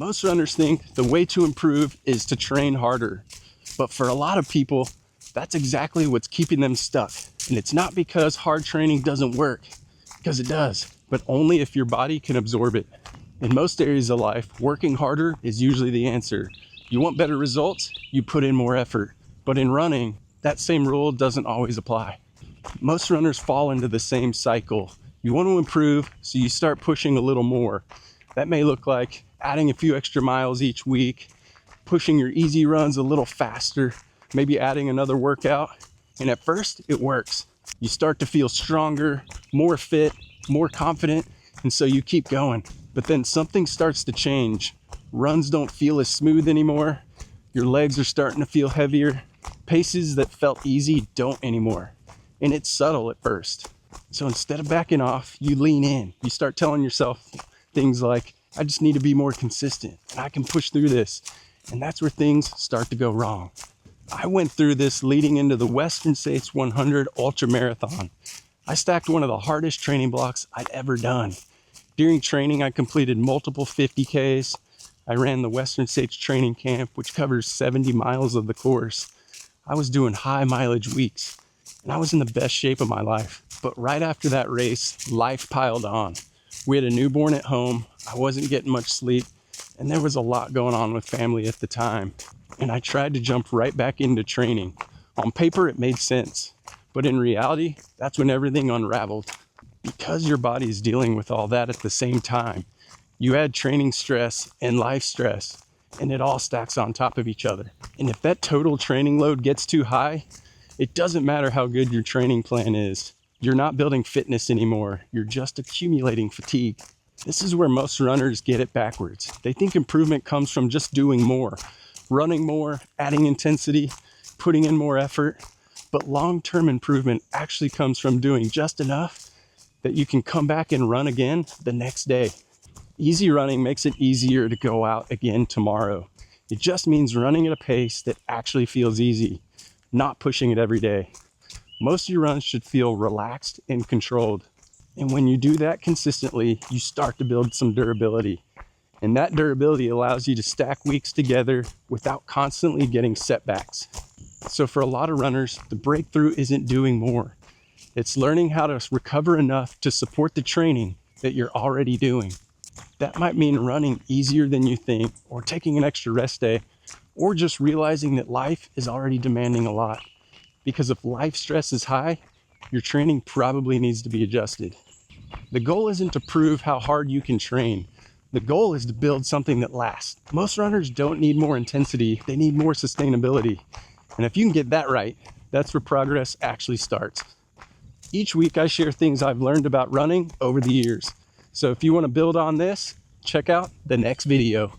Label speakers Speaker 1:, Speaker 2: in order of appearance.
Speaker 1: Most runners think the way to improve is to train harder. But for a lot of people, that's exactly what's keeping them stuck. And it's not because hard training doesn't work, because it does, but only if your body can absorb it. In most areas of life, working harder is usually the answer. You want better results, you put in more effort. But in running, that same rule doesn't always apply. Most runners fall into the same cycle. You want to improve, so you start pushing a little more. That may look like adding a few extra miles each week, pushing your easy runs a little faster, maybe adding another workout. And at first, it works. You start to feel stronger, more fit, more confident, and so you keep going. But then something starts to change. Runs don't feel as smooth anymore. Your legs are starting to feel heavier. Paces that felt easy don't anymore. And it's subtle at first. So instead of backing off, you lean in. You start telling yourself things like, I just need to be more consistent and I can push through this. And that's where things start to go wrong. I went through this leading into the Western States 100 Ultra Marathon. I stacked one of the hardest training blocks I'd ever done. During training, I completed multiple 50Ks. I ran the Western States training camp, which covers 70 miles of the course. I was doing high mileage weeks and I was in the best shape of my life. But right after that race, life piled on. We had a newborn at home. I wasn't getting much sleep, and there was a lot going on with family at the time. And I tried to jump right back into training. On paper, it made sense, but in reality, that's when everything unraveled. Because your body is dealing with all that at the same time, you add training stress and life stress, and it all stacks on top of each other. And if that total training load gets too high, it doesn't matter how good your training plan is. You're not building fitness anymore. You're just accumulating fatigue. This is where most runners get it backwards. They think improvement comes from just doing more, running more, adding intensity, putting in more effort. But long-term improvement actually comes from doing just enough that you can come back and run again the next day. Easy running makes it easier to go out again tomorrow. It just means running at a pace that actually feels easy, not pushing it every day. Most of your runs should feel relaxed and controlled. And when you do that consistently, you start to build some durability. And that durability allows you to stack weeks together without constantly getting setbacks. So for a lot of runners, the breakthrough isn't doing more. It's learning how to recover enough to support the training that you're already doing. That might mean running easier than you think, or taking an extra rest day, or just realizing that life is already demanding a lot. Because if life stress is high, your training probably needs to be adjusted. The goal isn't to prove how hard you can train. The goal is to build something that lasts. Most runners don't need more intensity, they need more sustainability. And if you can get that right, that's where progress actually starts. Each week I share things I've learned about running over the years. So if you want to build on this, check out the next video.